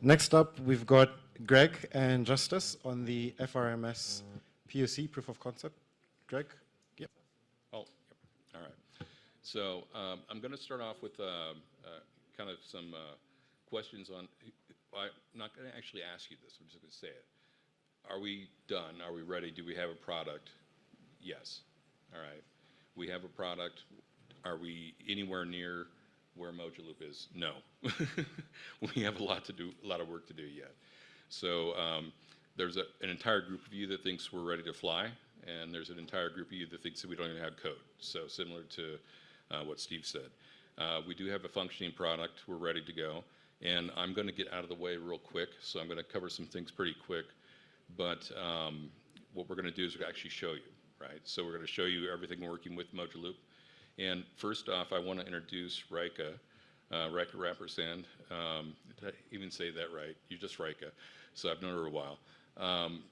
Next up, we've got Greg and Justice on the FRMS PoC, proof of concept. Greg? Yep. Oh, yep. All right. So I'm going to start off with kind of some questions on, I'm not going to actually ask you this, I'm just going to say it. Are we done? Are we ready? Do we have a product? Yes. All right. We have a product. Are we anywhere near where Mojaloop is? No. We have a lot to do, a lot of work to do yet. So there's an entire group of you that thinks we're ready to fly, and there's an entire group of you that thinks that we don't even have code. So similar to what Steve said. We do have a functioning product. We're ready to go. And I'm going to get out of the way real quick, so I'm going to cover some things pretty quick. But what we're going to do is actually show you, right? So we're going to show you everything working with Mojaloop. And first off, I want to introduce Rika, Rika Rappersand. Did I even say that right? You're just Rika. So I've known her a while.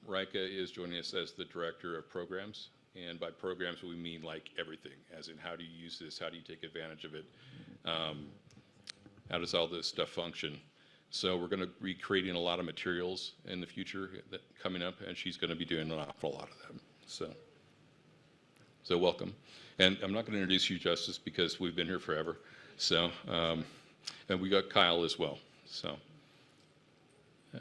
Rika is joining us as the Director of Programs. And by programs, we mean like everything, as in how do you use this? How do you take advantage of it? How does all this stuff function? So we're going to be creating a lot of materials in the future coming up, and she's going to be doing an awful lot of them. So welcome. And I'm not going to introduce you, Justice, because we've been here forever. So, and we got Kyle as well. So, yeah.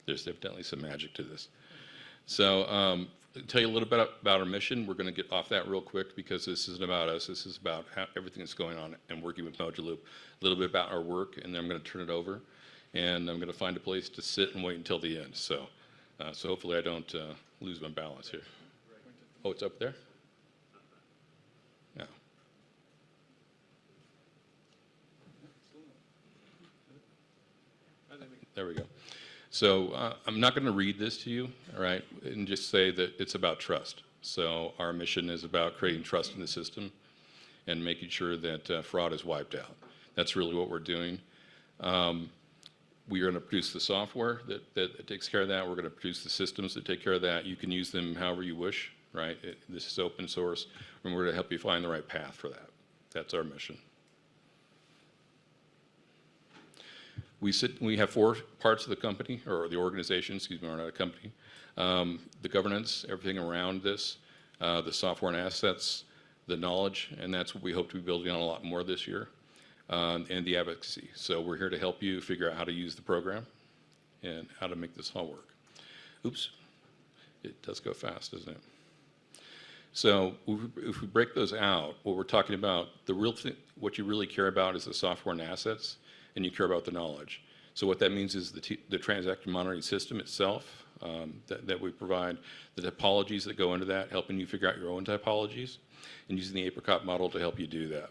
There's definitely some magic to this. So, I'll tell you a little bit about our mission. We're going to get off that real quick because this isn't about us. This is about everything that's going on and working with Mojaloop. A little bit about our work, and then I'm going to turn it over. And I'm going to find a place to sit and wait until the end. So, so hopefully I don't lose my balance here. Oh, it's up there? Yeah. There we go. So I'm not going to read this to you, all right, and just say that it's about trust. So our mission is about creating trust in the system and making sure that fraud is wiped out. That's really what we're doing. We are going to produce the software that takes care of that. We're going to produce the systems that take care of that. You can use them however you wish, right? This is open source, and we're going to help you find the right path for that. That's our mission. We have 4 parts of the company, or the organization, excuse me, we're not a company. The governance, everything around this, the software and assets, the knowledge, and that's what we hope to be building on a lot more this year. And the advocacy. So we're here to help you figure out how to use the program and how to make this all work. Oops, it does go fast, doesn't it? So if we break those out, what we're talking about, the real thing, what you really care about is the software and assets, and you care about the knowledge. So what that means is the transaction monitoring system itself that we provide, the topologies that go into that, helping you figure out your own typologies, and using the apricot model to help you do that.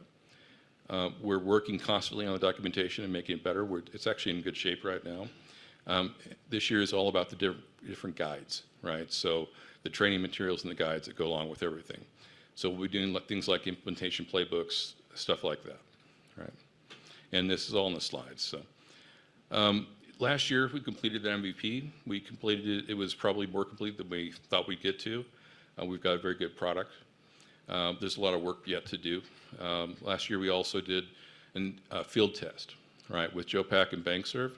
We're working constantly on the documentation and making it better. It's actually in good shape right now. This year is all about the different guides, right? So the training materials and the guides that go along with everything. So we'll be doing things like implementation playbooks, stuff like that, right? And this is all in the slides. So last year we completed the MVP. We completed it. It was probably more complete than we thought we'd get to. We've got a very good product. There's a lot of work yet to do. Last year we also did a field test, right, with JOPAC and BankServe.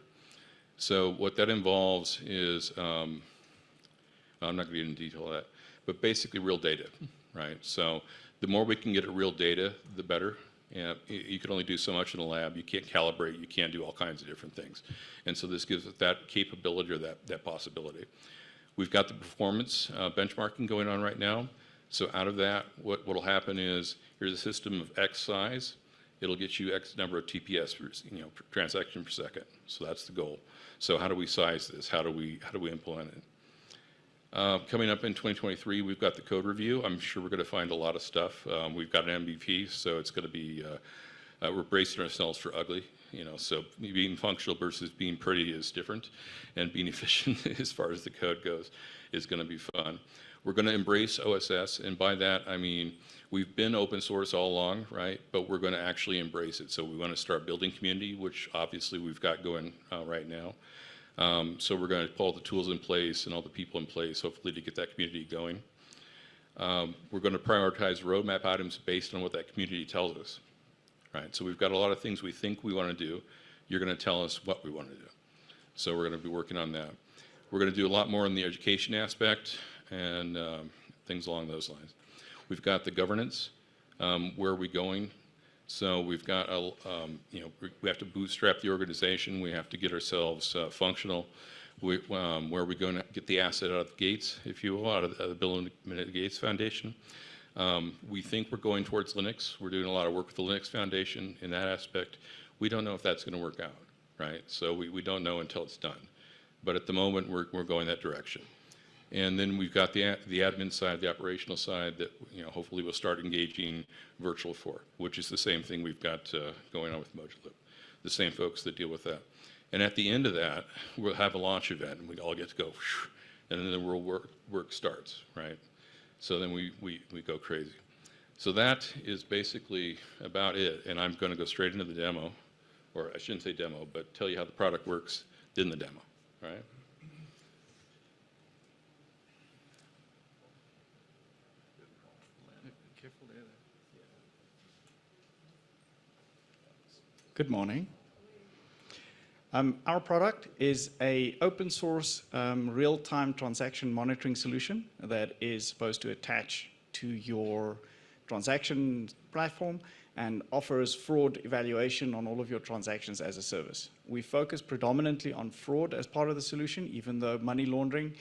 So what that involves is, I'm not going to get into detail of that, but basically real data, right? So the more we can get at real data, the better. And you can only do so much in a lab. You can't calibrate. You can't do all kinds of different things. And so this gives us that capability or that possibility. We've got the performance benchmarking going on right now. So out of that, what will happen is, here's a system of X size. It'll get you X number of TPS, per transaction per second. So that's the goal. So how do we size this? How do we implement it? Coming up in 2023, we've got the code review. I'm sure we're going to find a lot of stuff. We've got an MVP, so it's going to be, we're bracing ourselves for ugly. So being functional versus being pretty is different, and being efficient as far as the code goes is going to be fun. We're going to embrace OSS, and by that I mean we've been open source all along, right? But we're going to actually embrace it. So we want to start building community, which obviously we've got going right now. So we're going to pull all the tools in place and all the people in place, hopefully, to get that community going. We're going to prioritize roadmap items based on what that community tells us, right? So we've got a lot of things we think we want to do. You're going to tell us what we want to do. So we're going to be working on that. We're going to do a lot more in the education aspect and things along those lines. We've got the governance. Where are we going? So we've got, we have to bootstrap the organization. We have to get ourselves functional. Where are we going to get the asset out of the gates, if you will, out of the Bill and Melinda Gates Foundation? We think we're going towards Linux. We're doing a lot of work with the Linux Foundation in that aspect. We don't know if that's going to work out, right? So we don't know until it's done. But at the moment, we're going that direction. And then we've got the admin side, the operational side that hopefully we'll start engaging virtual for, which is the same thing we've got going on with Moduloop, the same folks that deal with that. And at the end of that, we'll have a launch event, and we all get to go, and then the real work starts, right? So then we go crazy. So that is basically about it, and I'm going to go straight into the demo, or I shouldn't say demo, but tell you how the product works in the demo, right? Good morning. Our product is an open source real-time transaction monitoring solution that is supposed to attach to your transaction platform and offers fraud evaluation on all of your transactions as a service. We focus predominantly on fraud as part of the solution, even though money laundering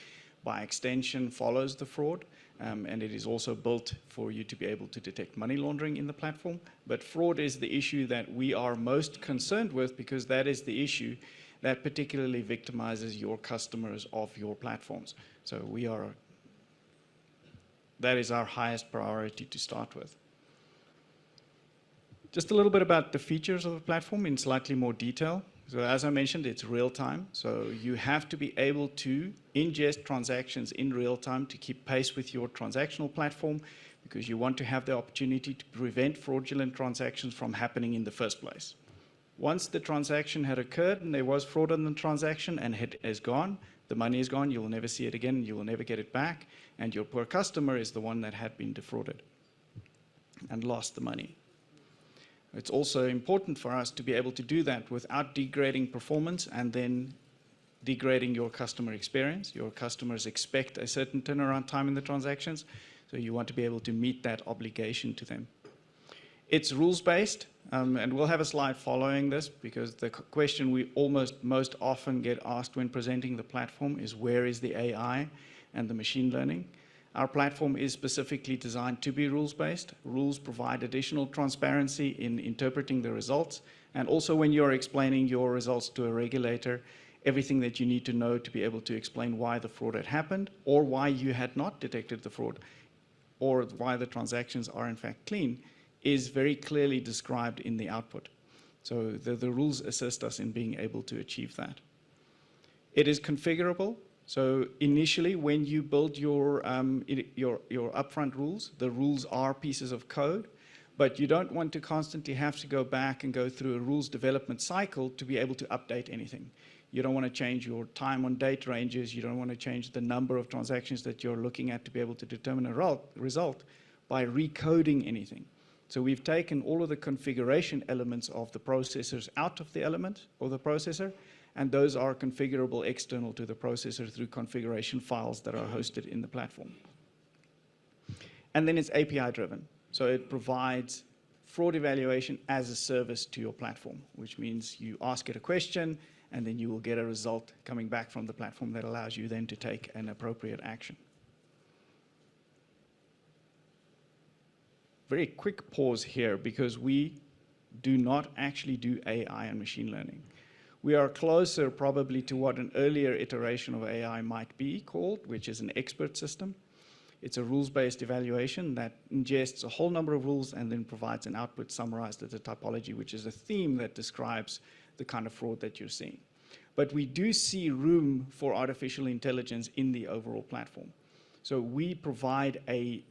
by extension follows the fraud. And it is also built for you to be able to detect money laundering in the platform. But fraud is the issue that we are most concerned with because that is the issue that particularly victimizes your customers of your platforms. So that is our highest priority to start with. Just a little bit about the features of the platform in slightly more detail. So as I mentioned, it's real time. So you have to be able to ingest transactions in real time to keep pace with your transactional platform because you want to have the opportunity to prevent fraudulent transactions from happening in the first place. Once the transaction had occurred and there was fraud on the transaction and it is gone, the money is gone, you will never see it again, you will never get it back, and your poor customer is the one that had been defrauded and lost the money. It's also important for us to be able to do that without degrading performance and then degrading your customer experience. Your customers expect a certain turnaround time in the transactions, so you want to be able to meet that obligation to them. It's rules-based, and we'll have a slide following this because the question we most often get asked when presenting the platform is where is the AI and the machine learning? Our platform is specifically designed to be rules-based. Rules provide additional transparency in interpreting the results, and also when you're explaining your results to a regulator, everything that you need to know to be able to explain why the fraud had happened, or why you had not detected the fraud, or why the transactions are in fact clean, is very clearly described in the output. So the rules assist us in being able to achieve that. It is configurable. So initially, when you build your upfront rules, the rules are pieces of code, but you don't want to constantly have to go back and go through a rules development cycle to be able to update anything. You don't want to change your time on date ranges. You don't want to change the number of transactions that you're looking at to be able to determine a result by recoding anything. So we've taken all of the configuration elements of the processors out of the element or the processor, and those are configurable external to the processor through configuration files that are hosted in the platform. And then it's API driven. So it provides fraud evaluation as a service to your platform, which means you ask it a question and then you will get a result coming back from the platform that allows you then to take an appropriate action. Very quick pause here because we do not actually do AI and machine learning. We are closer probably to what an earlier iteration of AI might be called, which is an expert system. It's a rules-based evaluation that ingests a whole number of rules and then provides an output summarized as a typology, which is a theme that describes the kind of fraud that you're seeing. But we do see room for artificial intelligence in the overall platform. So we provide a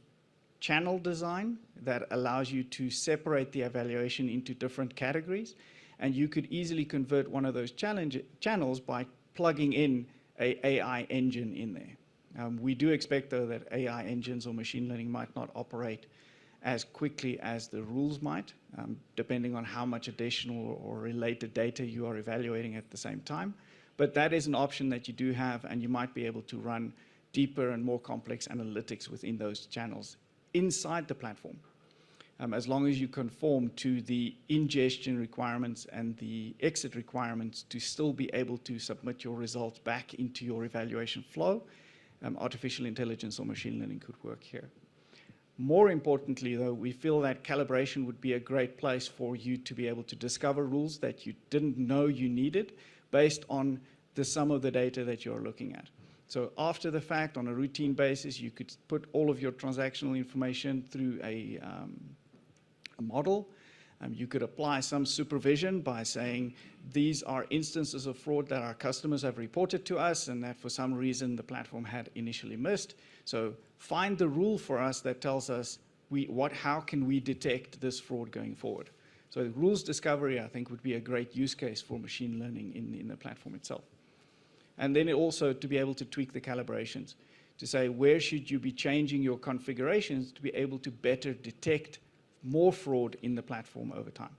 channel design that allows you to separate the evaluation into different categories, and you could easily convert one of those channels by plugging in an AI engine in there. We do expect, though, that AI engines or machine learning might not operate as quickly as the rules might, depending on how much additional or related data you are evaluating at the same time. But that is an option that you do have, and you might be able to run deeper and more complex analytics within those channels inside the platform, as long as you conform to the ingestion requirements and the exit requirements to still be able to submit your results back into your evaluation flow. Artificial intelligence or machine learning could work here. More importantly, though, we feel that calibration would be a great place for you to be able to discover rules that you didn't know you needed based on the sum of the data that you're looking at. So after the fact, on a routine basis, you could put all of your transactional information through a model. You could apply some supervision by saying these are instances of fraud that our customers have reported to us and that for some reason the platform had initially missed. So find the rule for us that tells us how can we detect this fraud going forward. So the rules discovery, I think, would be a great use case for machine learning in the platform itself. And then also to be able to tweak the calibrations, to say where should you be changing your configurations to be able to better detect more fraud in the platform over time.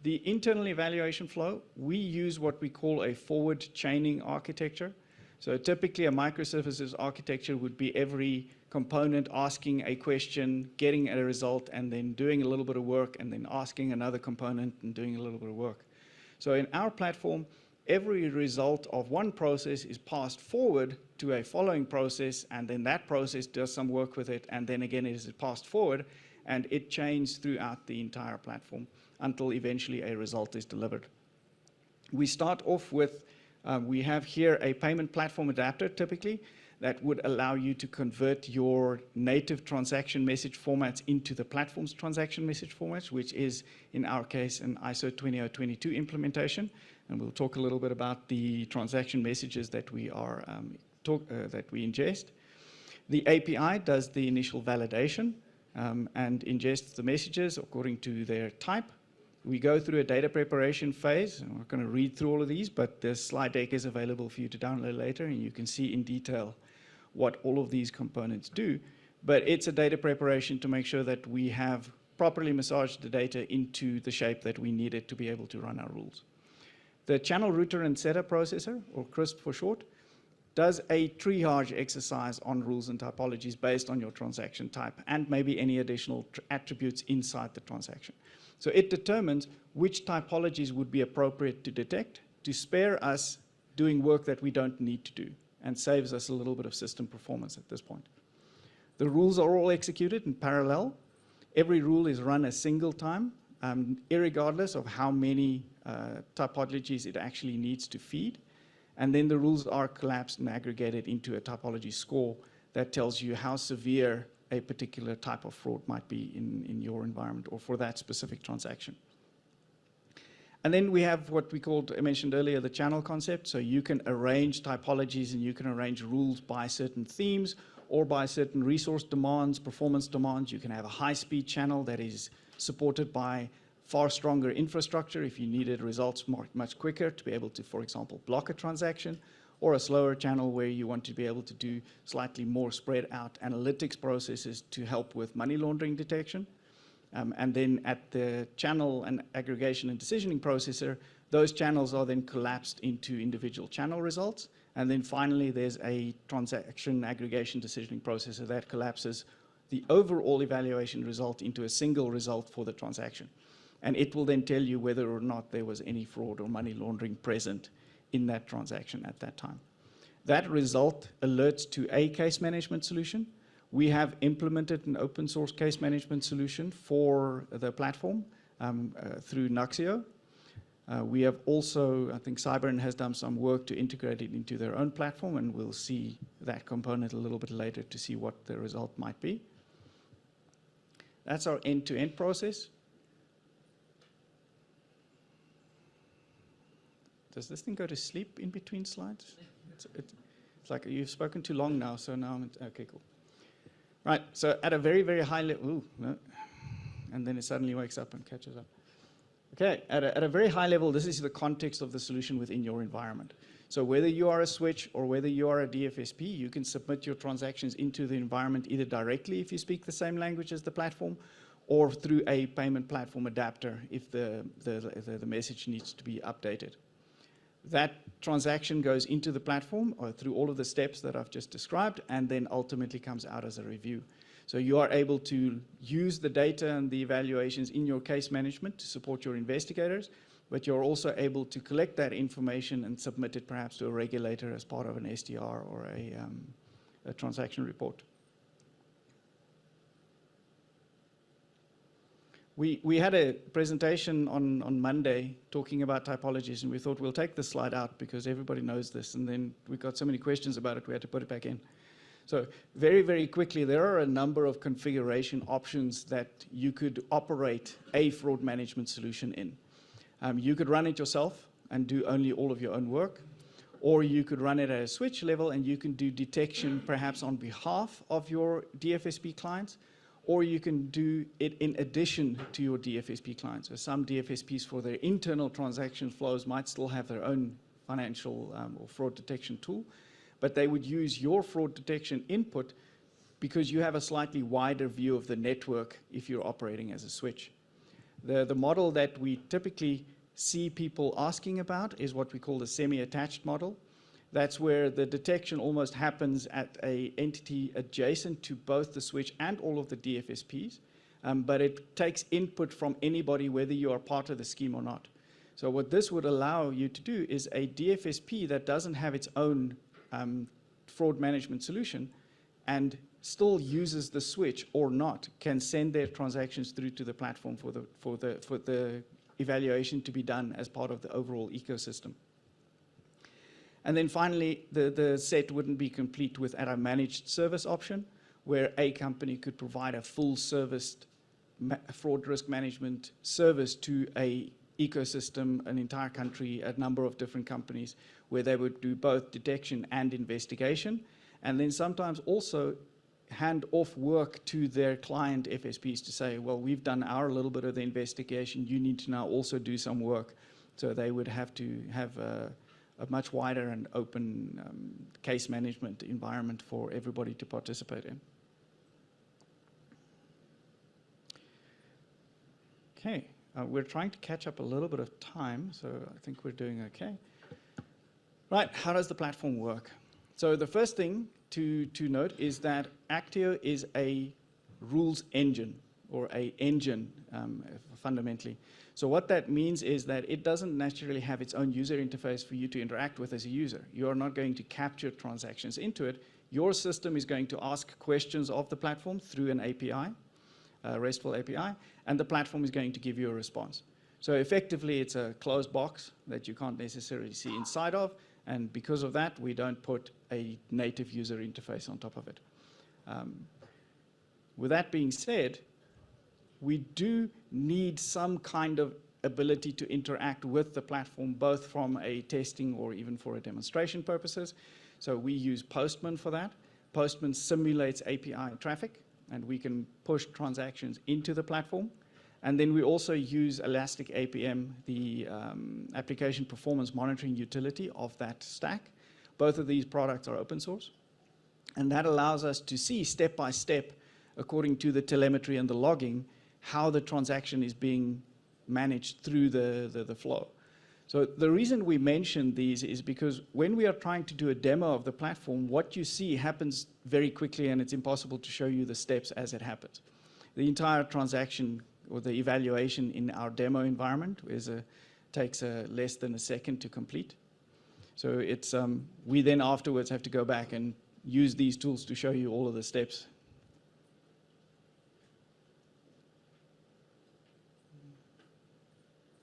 The internal evaluation flow, we use what we call a forward chaining architecture. So typically a microservices architecture would be every component asking a question, getting a result, and then doing a little bit of work, and then asking another component and doing a little bit of work. So in our platform, every result of one process is passed forward to a following process, and then that process does some work with it, and then again it is passed forward, and it chains throughout the entire platform until eventually a result is delivered. We start off with, we have here a payment platform adapter typically that would allow you to convert your native transaction message formats into the platform's transaction message formats, which is, in our case, an ISO 20022 implementation. And we'll talk a little bit about the transaction messages that we are that we ingest. The API does the initial validation and ingests the messages according to their type. We go through a data preparation phase. I'm not going to read through all of these, but the slide deck is available for you to download later, and you can see in detail what all of these components do. But it's a data preparation to make sure that we have properly massaged the data into the shape that we need it to be able to run our rules. The channel router and setup processor, or CRISP for short, does a triage exercise on rules and typologies based on your transaction type and maybe any additional attributes inside the transaction. So it determines which typologies would be appropriate to detect to spare us doing work that we don't need to do and saves us a little bit of system performance at this point. The rules are all executed in parallel. Every rule is run a single time, irregardless of how many typologies it actually needs to feed. And then the rules are collapsed and aggregated into a typology score that tells you how severe a particular type of fraud might be in your environment or for that specific transaction. And then we have what we called, I mentioned earlier, the channel concept. So you can arrange typologies and you can arrange rules by certain themes or by certain resource demands, performance demands. You can have a high-speed channel that is supported by far stronger infrastructure if you needed results much quicker to be able to, for example, block a transaction, or a slower channel where you want to be able to do slightly more spread out analytics processes to help with money laundering detection. And then at the channel and aggregation and decisioning processor, those channels are then collapsed into individual channel results. And then finally, there's a transaction aggregation decisioning processor that collapses the overall evaluation result into a single result for the transaction. And it will then tell you whether or not there was any fraud or money laundering present in that transaction at that time. That result alerts to a case management solution. We have implemented an open source case management solution for the platform through ACTIO. We have also, I think Cyber has done some work to integrate it into their own platform, and we'll see that component a little bit later to see what the result might be. That's our end-to-end process. Does this thing go to sleep in between slides? It's like you've spoken too long now, so now okay, cool. Right, so at a very, very high level, no, and then it suddenly wakes up and catches up. Okay, at a very high level, this is the context of the solution within your environment. So whether you are a switch or whether you are a DFSP, you can submit your transactions into the environment either directly if you speak the same language as the platform, or through a payment platform adapter if the message needs to be updated. That transaction goes into the platform or through all of the steps that I've just described, and then ultimately comes out as a review. So you are able to use the data and the evaluations in your case management to support your investigators, but you're also able to collect that information and submit it perhaps to a regulator as part of an SDR or a transaction report. We had a presentation on Monday talking about typologies, and we thought we'll take this slide out because everybody knows this, and then we got so many questions about it we had to put it back in. So very, very quickly, there are a number of configuration options that you could operate a fraud management solution in. You could run it yourself and do only all of your own work, or you could run it at a switch level and you can do detection perhaps on behalf of your DFSP clients, or you can do it in addition to your DFSP clients. So some DFSPs for their internal transaction flows might still have their own financial or fraud detection tool, but they would use your fraud detection input because you have a slightly wider view of the network if you're operating as a switch. The model that we typically see people asking about is what we call the semi-attached model. That's where the detection almost happens at an entity adjacent to both the switch and all of the DFSPs, but it takes input from anybody, whether you are part of the scheme or not. So what this would allow you to do is a DFSP that doesn't have its own fraud management solution and still uses the switch or not can send their transactions through to the platform for the evaluation to be done as part of the overall ecosystem. And then finally, the set wouldn't be complete without a managed service option, where a company could provide a full serviced fraud risk management service to a ecosystem, an entire country, a number of different companies, where they would do both detection and investigation, and then sometimes also hand off work to their client FSPs to say, well, we've done our little bit of the investigation, you need to now also do some work. So they would have to have a much wider and open case management environment for everybody to participate in. Okay, we're trying to catch up a little bit of time, so I think we're doing okay. Right, how does the platform work? So the first thing to note is that ACTIO is a rules engine, or an engine fundamentally. So what that means is that it doesn't naturally have its own user interface for you to interact with as a user. You are not going to capture transactions into it. Your system is going to ask questions of the platform through an API, a RESTful API, and the platform is going to give you a response. So effectively, it's a closed box that you can't necessarily see inside of, and because of that, we don't put a native user interface on top of it. With that being said, we do need some kind of ability to interact with the platform, both from a testing or even for a demonstration purposes. So we use Postman for that. Postman simulates API traffic, and we can push transactions into the platform. And then we also use Elastic APM, the application performance monitoring utility of that stack. Both of these products are open source. And that allows us to see step by step, according to the telemetry and the logging, how the transaction is being managed through the flow. So the reason we mention these is because when we are trying to do a demo of the platform, what you see happens very quickly, and it's impossible to show you the steps as it happens. The entire transaction or the evaluation in our demo environment takes less than a second to complete. So it's we then afterwards have to go back and use these tools to show you all of the steps.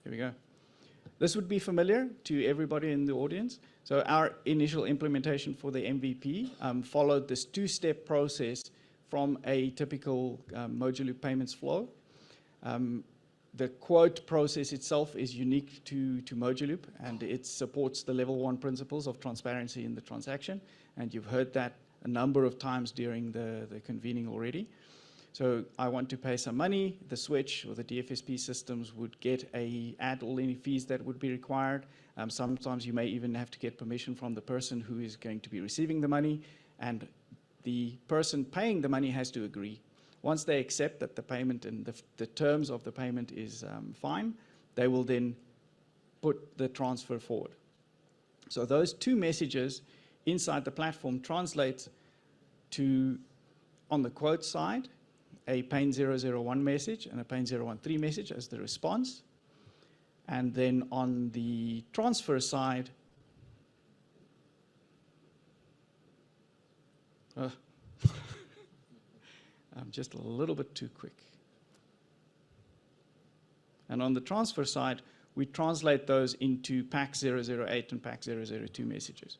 Here we go. This would be familiar to everybody in the audience. So our initial implementation for the MVP followed this two-step process from a typical modular payments flow. The quote process itself is unique to Moduloop, and it supports the level 1 principles of transparency in the transaction. And you've heard that a number of times during the convening already. So I want to pay some money, the switch or the DFSP systems would add all any fees that would be required. Sometimes you may even have to get permission from the person who is going to be receiving the money, and the person paying the money has to agree. Once they accept that the payment and the terms of the payment is fine, they will then put the transfer forward. So those two messages inside the platform translate to, on the quote side, a pane 001 message and a pane 013 message as the response. And then on the transfer side, I'm just a little bit too quick. And on the transfer side, we translate those into PAC 008 and PAC 002 messages.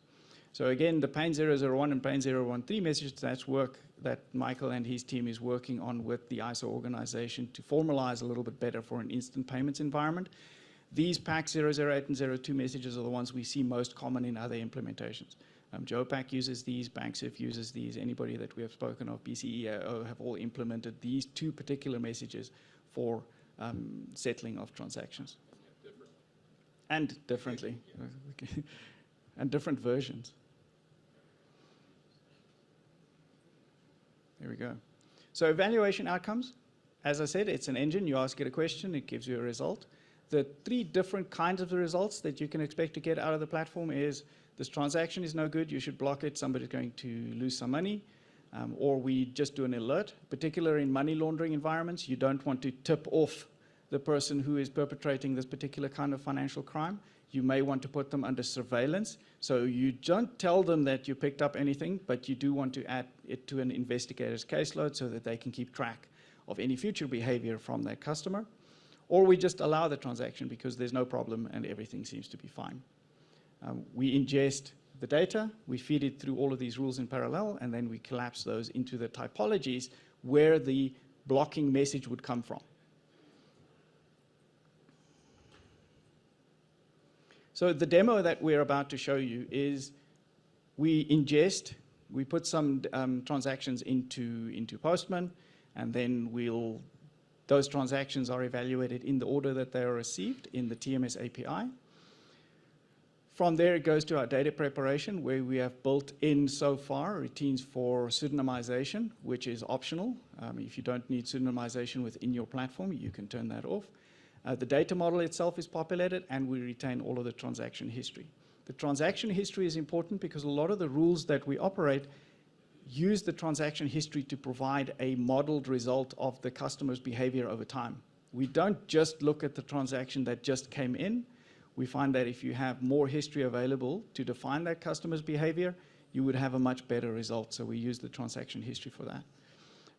So again, the pane 001 and pane 013 messages, that's work that Michael and his team is working on with the ISO organization to formalize a little bit better for an instant payments environment. These PAC 008 and 02 messages are the ones we see most common in other implementations. JOPAC uses these, Banksif uses these, anybody that we have spoken of, BCEAO, have all implemented these two particular messages for settling of transactions. And differently. And different versions. There we go. So evaluation outcomes, as I said, it's an engine. You ask it a question, it gives you a result. The three different kinds of the results that you can expect to get out of the platform is this transaction is no good, you should block it, somebody's going to lose some money, or we just do an alert. Particularly in money laundering environments, you don't want to tip off the person who is perpetrating this particular kind of financial crime. You may want to put them under surveillance. So you don't tell them that you picked up anything, but you do want to add it to an investigator's caseload so that they can keep track of any future behavior from that customer. Or we just allow the transaction because there's no problem and everything seems to be fine. We ingest the data, we feed it through all of these rules in parallel, and then we collapse those into the typologies where the blocking message would come from. So the demo that we're about to show you is we ingest, we put some transactions into Postman, and then those transactions are evaluated in the order that they are received in the TMS API. From there, it goes to our data preparation, where we have built in so far routines for pseudonymization, which is optional. If you don't need pseudonymization within your platform, you can turn that off. The data model itself is populated, and we retain all of the transaction history. The transaction history is important because a lot of the rules that we operate use the transaction history to provide a modeled result of the customer's behavior over time. We don't just look at the transaction that just came in. We find that if you have more history available to define that customer's behavior, you would have a much better result. So we use the transaction history for that.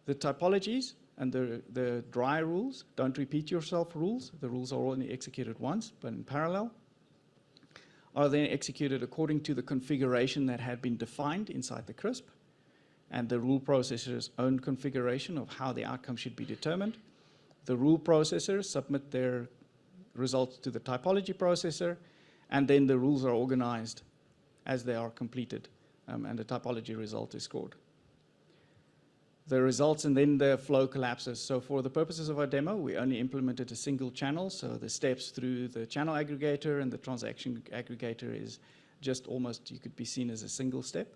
The typologies and the dry rules, don't repeat yourself rules. The rules are only executed once, but in parallel, are then executed according to the configuration that had been defined inside the CRISP and the rule processor's own configuration of how the outcome should be determined. The rule processors submit their results to the typology processor, and then the rules are organized as they are completed, and the typology result is scored. The results and then the flow collapses. So for the purposes of our demo, we only implemented a single channel, so the steps through the channel aggregator and the transaction aggregator is just almost, you could be seen as a single step.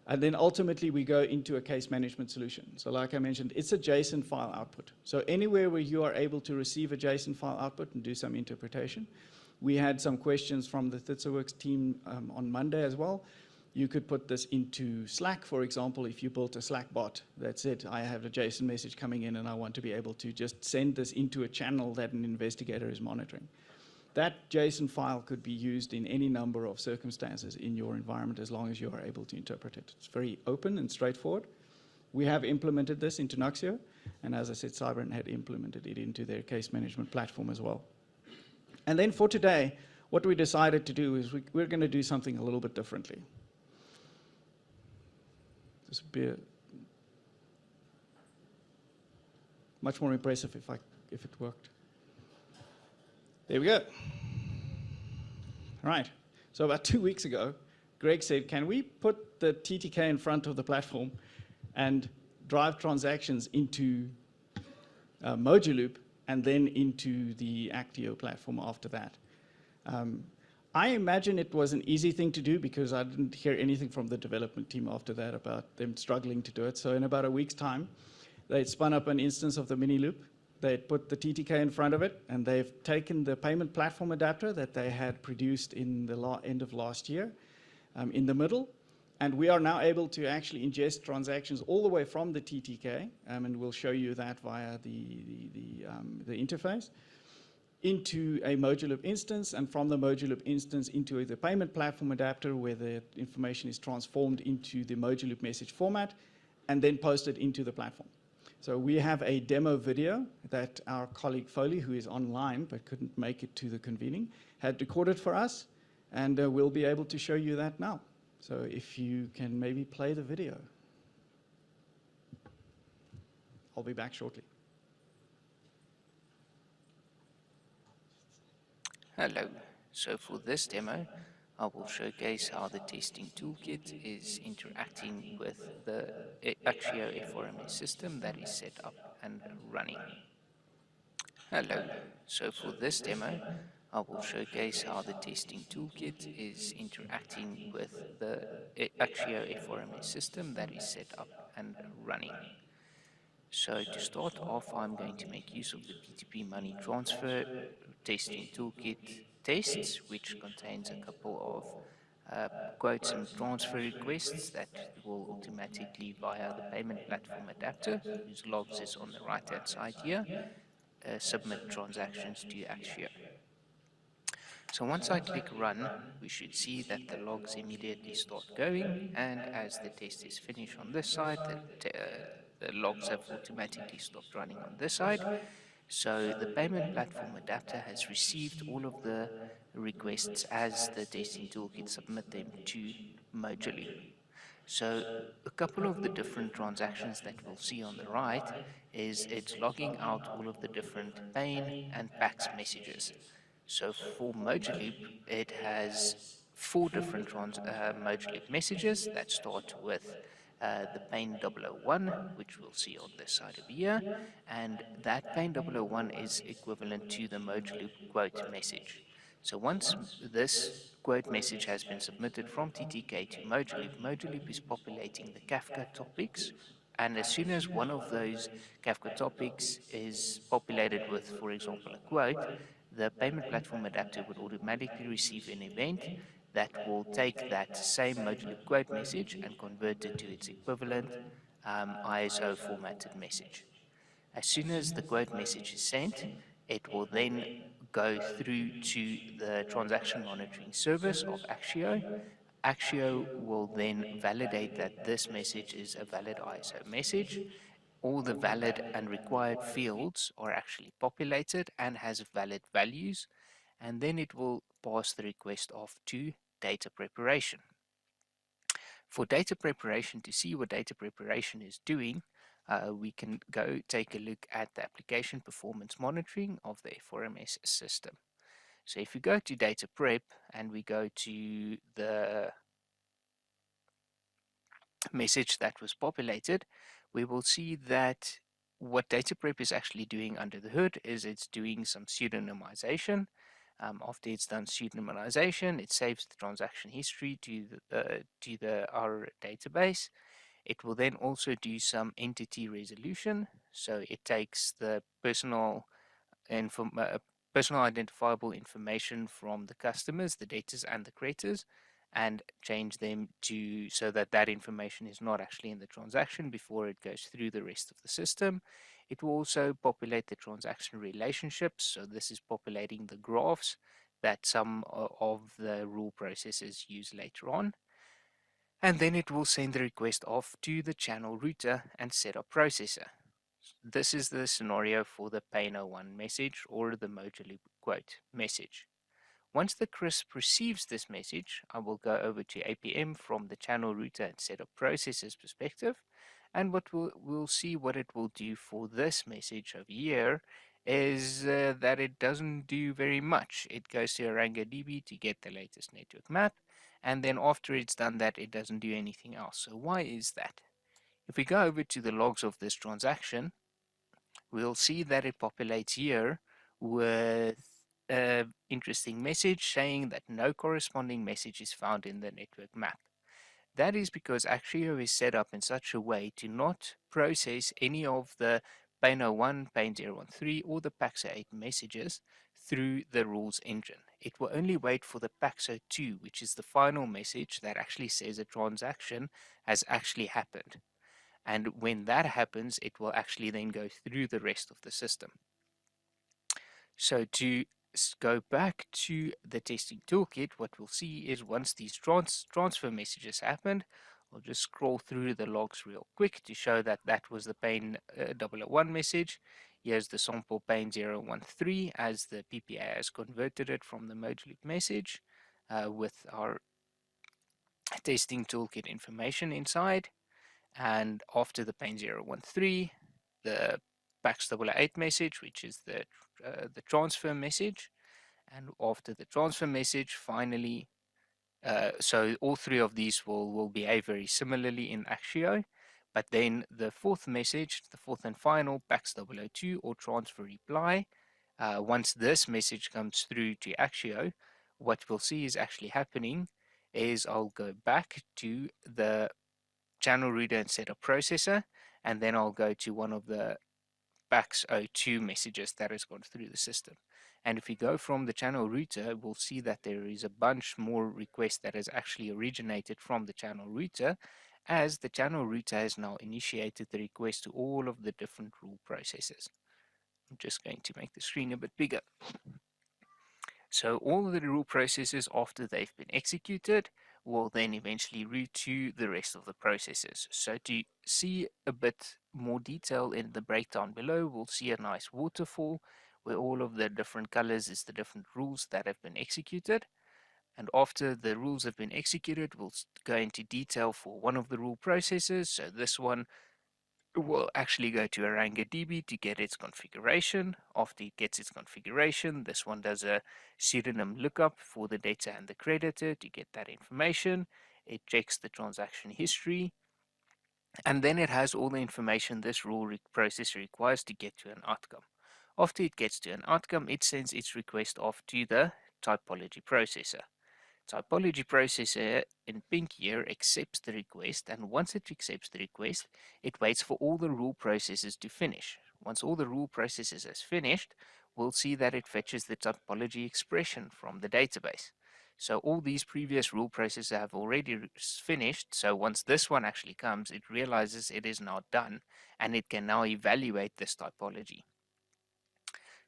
And then ultimately we go into a case management solution. So like I mentioned, it's a JSON file output. So anywhere where you are able to receive a JSON file output and do some interpretation. We had some questions from the ThitsaWorks team on Monday as well. You could put this into Slack, for example, if you built a Slack bot that said, I have a JSON message coming in and I want to be able to just send this into a channel that an investigator is monitoring. That JSON file could be used in any number of circumstances in your environment as long as you are able to interpret it. It's very open and straightforward. We have implemented this into Nuxio, and as I said, Cyber had implemented it into their case management platform as well. And then for today, what we decided to do is we're going to do something a little bit differently. This would be much more impressive if it worked. There we go. All right. So about 2 weeks ago, Greg said, can we put the TTK in front of the platform and drive transactions into Mojaloop and then into the ACTIO platform after that. I imagine it was an easy thing to do because I didn't hear anything from the development team after that about them struggling to do it. So in about a week's time, they spun up an instance of the mini loop. They put the TTK in front of it, and they've taken the payment platform adapter that they had produced in the end of last year in the middle. And we are now able to actually ingest transactions all the way from the TTK, and we'll show you that via the interface, into a Mojaloop instance, and from the Mojaloop instance into the payment platform adapter where the information is transformed into the Mojaloop message format and then posted into the platform. So we have a demo video that our colleague Foley, who is online but couldn't make it to the convening, had recorded for us, and we'll be able to show you that now. So if you can maybe play the video. I'll be back shortly. Hello. So for this demo, I will showcase how the testing toolkit is interacting with the ACTIO FRMS system that is set up and running. Hello. So for this demo, I will showcase how the testing toolkit is interacting with the ACTIO FRMS system that is set up and running. So to start off, I'm going to make use of the P2P money transfer testing toolkit tests, which contains a couple of quotes and transfer requests that will automatically, via the payment platform adapter, whose logs is on the right-hand side here, submit transactions to ACTIO. So once I click run, we should see that the logs immediately start going, and as the test is finished on this side, the logs have automatically stopped running on this side. So the payment platform adapter has received all of the requests as the testing toolkit submit them to Mojaloop. So a couple of the different transactions that we'll see on the right is it's logging out all of the different pain and PAX messages. So for Mojaloop, it has 4 different Mojaloop messages that start with the pain 001, which we'll see on this side over here, and that pain 001 is equivalent to the Mojaloop quote message. So once this quote message has been submitted from TTK to Mojaloop, Mojaloop is populating the Kafka topics, and as soon as one of those Kafka topics is populated with, for example, a quote, the payment platform adapter would automatically receive an event that will take that same Mojaloop quote message and convert it to its equivalent ISO formatted message. As soon as the quote message is sent, it will then go through to the transaction monitoring service of ACTIO. ACTIO will then validate that this message is a valid ISO message. All the valid and required fields are actually populated and has valid values, and then it will pass the request off to data preparation. For data preparation, to see what data preparation is doing, we can go take a look at the application performance monitoring of the FRMS system. So if we go to data prep and we go to the message that was populated, we will see that what data prep is actually doing under the hood is it's doing some pseudonymization. After it's done pseudonymization, it saves the transaction history to our database. It will then also do some entity resolution. So it takes the personal identifiable information from the customers, the debtors and the creditors, and change them to so that that information is not actually in the transaction before it goes through the rest of the system. It will also populate the transaction relationships. So this is populating the graphs that some of the rule processors use later on. And then it will send the request off to the channel router and setup processor. This is the scenario for the pain01 message or the Mojaloop quote message. Once the CRISP receives this message, I will go over to APM from the channel router and setup processor's perspective. And what we'll see what it will do for this message over here is that it doesn't do very much. It goes to ArangoDB to get the latest network map, and then after it's done that, it doesn't do anything else. So why is that? If we go over to the logs of this transaction, we'll see that it populates here with an interesting message saying that no corresponding message is found in the network map. That is because ACTIO is set up in such a way to not process any of the pane 01, pane 013, or the PAXO 8 messages through the rules engine. It will only wait for the PAXO 2, which is the final message that actually says a transaction has actually happened. And when that happens, it will actually then go through the rest of the system. So to go back to the testing toolkit, what we'll see is once these transfer messages happened, I'll just scroll through the logs real quick to show that that was the pane 001 message. Here's the sample pane 013 as the PPA has converted it from the mode loop message with our testing toolkit information inside. And after the pane 013, the PAX 888 message, which is the transfer message. And after the transfer message, finally, so all three of these will behave very similarly in ACTIO. But then the fourth message, the fourth and final, PAX 002 or transfer reply, once this message comes through to ACTIO, what we'll see is actually happening is I'll go back to the channel router and setup processor, and then I'll go to one of the PAX 02 messages that has gone through the system. And if we go from the channel router, we'll see that there is a bunch more requests that has actually originated from the channel router, as the channel router has now initiated the request to all of the different rule processes. I'm just going to make the screen a bit bigger. So all of the rule processes, after they've been executed, will then eventually route to the rest of the processes. So to see a bit more detail in the breakdown below, we'll see a nice waterfall where all of the different colors is the different rules that have been executed. And after the rules have been executed, we'll go into detail for one of the rule processes. So this one will actually go to ArangaDB to get its configuration. After it gets its configuration, this one does a pseudonym lookup for the data and the creditor to get that information. It checks the transaction history, and then it has all the information this rule process requires to get to an outcome. After it gets to an outcome, it sends its request off to the typology processor. Typology processor in pink here accepts the request, and once it accepts the request, it waits for all the rule processes to finish. Once all the rule processes has finished, we'll see that it fetches the typology expression from the database. So all these previous rule processes have already finished, so once this one actually comes, it realizes it is now done, and it can now evaluate this typology.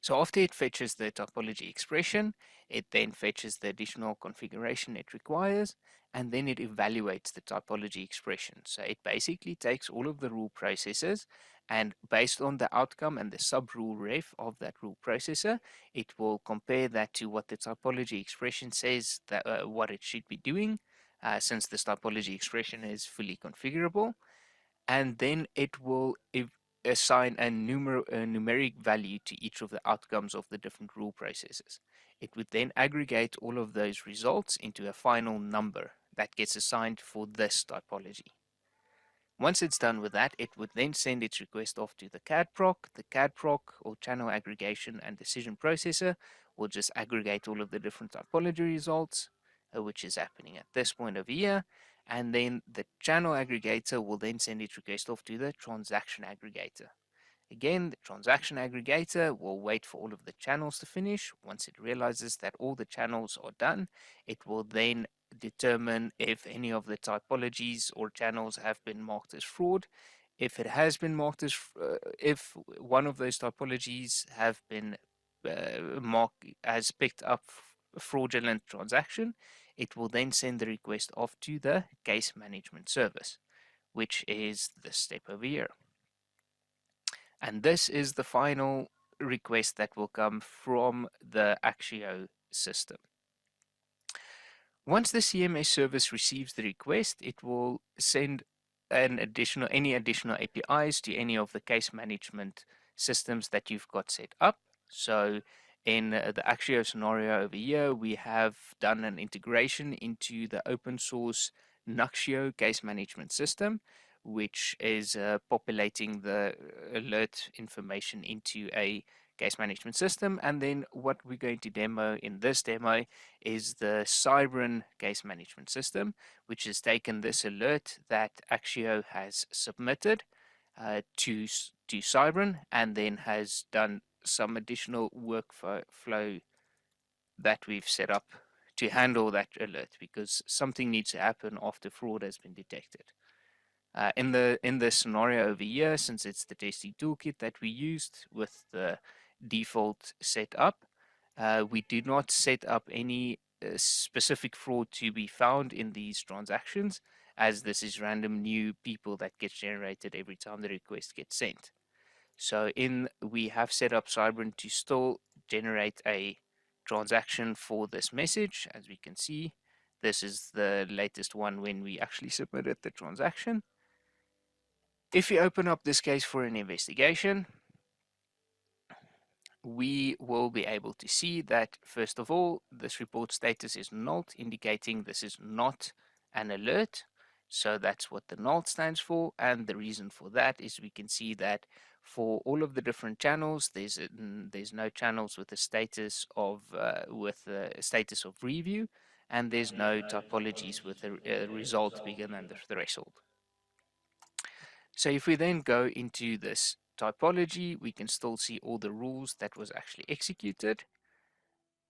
So after it fetches the topology expression, it then fetches the additional configuration it requires, and then it evaluates the topology expression. So it basically takes all of the rule processes, and based on the outcome and the sub-rule ref of that rule processor, it will compare that to what the topology expression says that what it should be doing, since this topology expression is fully configurable, and then it will assign a numeric value to each of the outcomes of the different rule processes. It would then aggregate all of those results into a final number that gets assigned for this typology. Once it's done with that, it would then send its request off to the CAD-PROC. The CAD-PROC, or channel aggregation and decision processor, will just aggregate all of the different typology results, which is happening at this point over here. And then the channel aggregator will then send its request off to the transaction aggregator. Again, the transaction aggregator will wait for all of the channels to finish. Once it realizes that all the channels are done, it will then determine if any of the typologies or channels have been marked as fraud. If it has been marked as, if one of those typologies have been marked as picked up a fraudulent transaction, it will then send the request off to the case management service, which is this step over here. And this is the final request that will come from the ACTIO system. Once the CMS service receives the request, it will send any additional APIs to any of the case management systems that you've got set up. So in the ACTIO scenario over here, we have done an integration into the open source Nuxio case management system, which is populating the alert information into a case management system. And then what we're going to demo in this demo is the Cybrin case management system, which has taken this alert that ACTIO has submitted to Cybrin, and then has done some additional workflow that we've set up to handle that alert, because something needs to happen after fraud has been detected. In the scenario over here, since it's the testing toolkit that we used with the default setup, we did not set up any specific fraud to be found in these transactions, as this is random new people that gets generated every time the request gets sent. So we have set up Cybrin to still generate a transaction for this message. As we can see, this is the latest one when we actually submitted the transaction. If you open up this case for an investigation, we will be able to see that, first of all, this report status is null, indicating this is not an alert. So that's what the null stands for. And the reason for that is we can see that for all of the different channels, there's no channels with a status of review, and there's no typologies with a result bigger than the threshold. So if we then go into this typology, we can still see all the rules that was actually executed.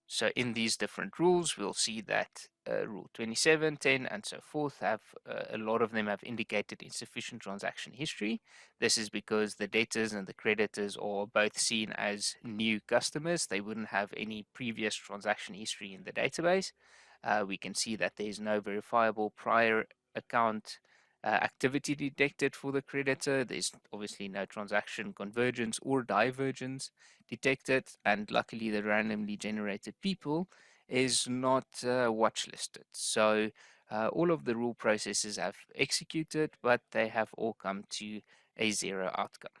So in these different rules, we'll see that rule 27, 10, and so forth have a lot of them have indicated insufficient transaction history. This is because the debtors and the creditors are both seen as new customers. They wouldn't have any previous transaction history in the database. We can see that there's no verifiable prior account activity detected for the creditor. There's obviously no transaction convergence or divergence detected, and luckily the randomly generated people is not watch listed. So all of the rule processes have executed, but they have all come to a 0 outcome.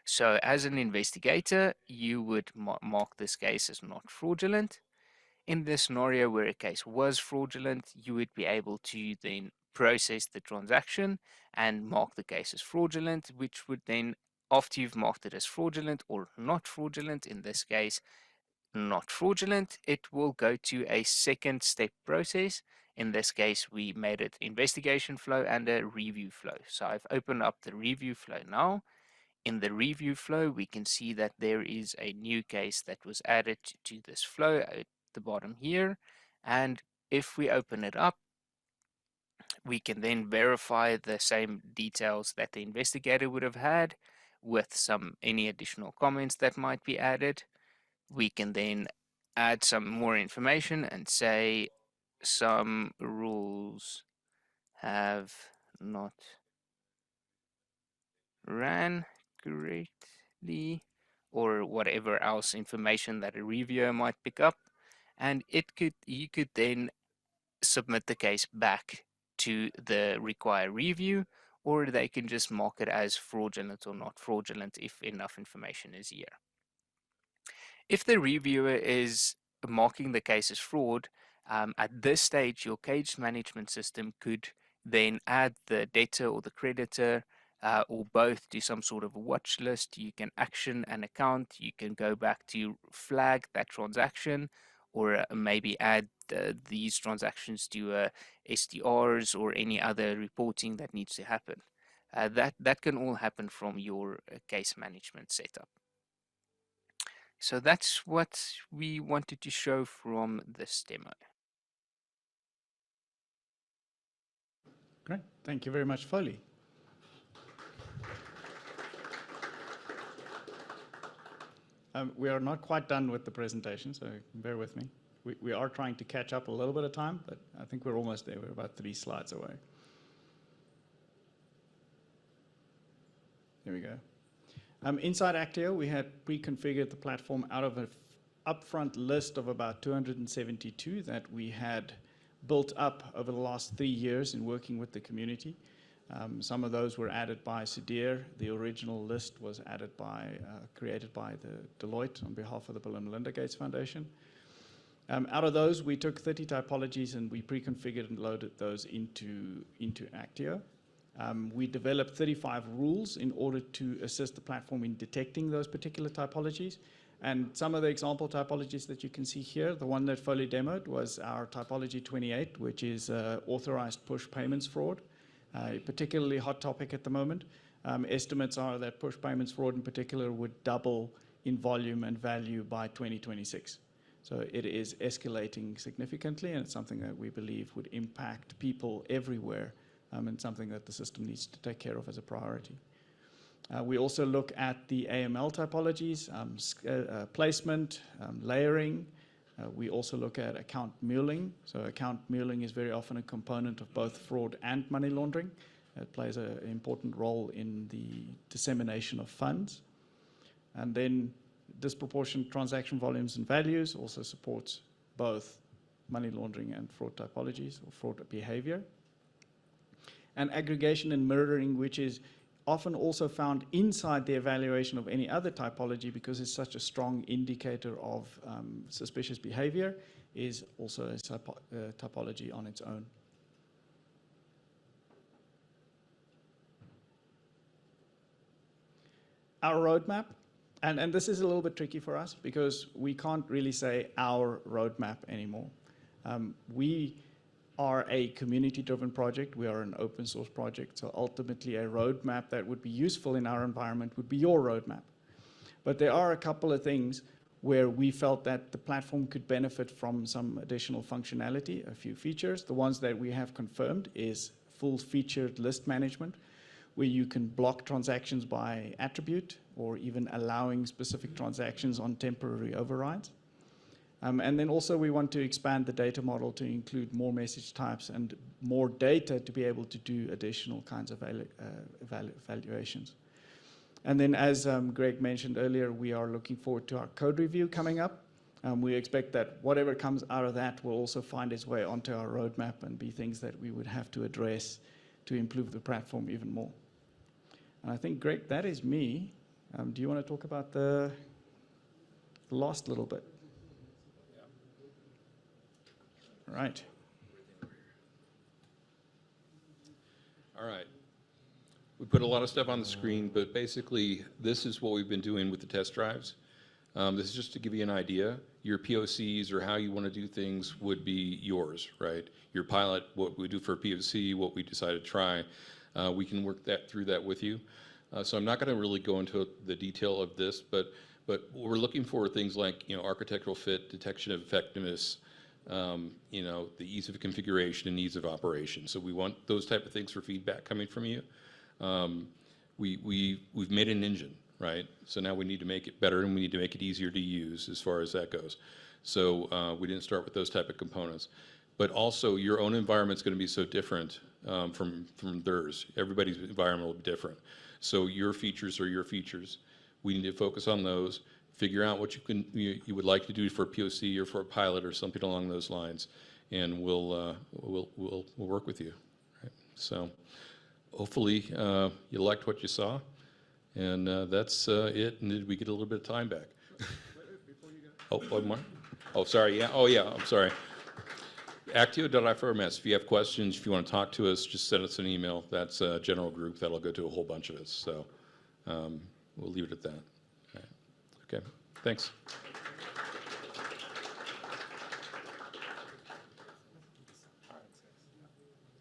So as an investigator, you would mark this case as not fraudulent. In this scenario where a case was fraudulent, you would be able to then process the transaction and mark the case as fraudulent, which would then, after you've marked it as fraudulent or not fraudulent, in this case, not fraudulent, it will go to a second step process. In this case, we made it investigation flow and a review flow. So I've opened up the review flow now. In the review flow, we can see that there is a new case that was added to this flow at the bottom here. And if we open it up, we can then verify the same details that the investigator would have had with any additional comments that might be added. We can then add some more information and say some rules have not ran correctly, or whatever else information that a reviewer might pick up, and you could then submit the case back to the required review, or they can just mark it as fraudulent or not fraudulent if enough information is here. If the reviewer is marking the case as fraud, at this stage your case management system could then add the debtor or the creditor or both to some sort of a watch list. You can action an account, you can go back to flag that transaction, or maybe add these transactions to SDRs or any other reporting that needs to happen. That can all happen from your case management setup. So that's what we wanted to show from this demo. Great. Thank you very much, Foley. We are not quite done with the presentation, so bear with me. We are trying to catch up a little bit of time, but I think we're almost there. We're about 3 slides away. There we go. Inside ACTIO, we had pre-configured the platform out of an upfront list of about 272 that we had built up over the last 3 years in working with the community. Some of those were added by Sudhir. The original list was created by the Deloitte on behalf of the Bill and Melinda Gates Foundation. Out of those, we took 30 typologies and we pre-configured and loaded those into ACTIO. We developed 35 rules in order to assist the platform in detecting those particular typologies. And some of the example typologies that you can see here, the one that Foley demoed was our typology 28, which is authorized push payments fraud, a particularly hot topic at the moment. Estimates are that push payments fraud in particular would double in volume and value by 2026. So it is escalating significantly, and it's something that we believe would impact people everywhere, and something that the system needs to take care of as a priority. We also look at the AML typologies, placement, layering. We also look at account muling. So account muling is very often a component of both fraud and money laundering. It plays an important role in the dissemination of funds. And then disproportionate transaction volumes and values also supports both money laundering and fraud typologies or fraud behavior. And aggregation and mirroring, which is often also found inside the evaluation of any other typology because it's such a strong indicator of suspicious behavior, is also a typology on its own. Our roadmap, and this is a little bit tricky for us because we can't really say our roadmap anymore. We are a community-driven project. We are an open source project. So ultimately, a roadmap that would be useful in our environment would be your roadmap. But there are a couple of things where we felt that the platform could benefit from some additional functionality, a few features. The ones that we have confirmed is full-featured list management, where you can block transactions by attribute or even allowing specific transactions on temporary overrides. And then also we want to expand the data model to include more message types and more data to be able to do additional kinds of evaluations. And then as Greg mentioned earlier, we are looking forward to our code review coming up. We expect that whatever comes out of that will also find its way onto our roadmap and be things that we would have to address to improve the platform even more. And I think, Greg, that is me. Do you want to talk about the last little bit? Right. All right. We put a lot of stuff on the screen, but basically this is what we've been doing with the test drives. This is just to give you an idea. Your POCs or how you want to do things would be yours, right? Your pilot, what we do for a POC, what we decide to try, we can work through that with you. So I'm not going to really go into the detail of this, but we're looking for things like architectural fit, detection of effectiveness, the ease of configuration and ease of operation. So we want those type of things for feedback coming from you. We've made an engine, right? So now we need to make it better and we need to make it easier to use as far as that goes. So we didn't start with those type of components. But also your own environment's going to be so different from theirs. Everybody's environment will be different. So your features are your features. We need to focus on those. Figure out what you would like to do for a POC or for a pilot or something along those lines, and we'll work with you. Right? So hopefully you liked what you saw, and that's it. And did we get a little bit of time back? Before you go. Oh, one more. Oh, sorry. Yeah. Oh, yeah. I'm sorry. ACTIO.FRMS. If you have questions, if you want to talk to us, just send us an email. That's a general group that'll go to a whole bunch of us. So we'll leave it at that. Okay, thanks.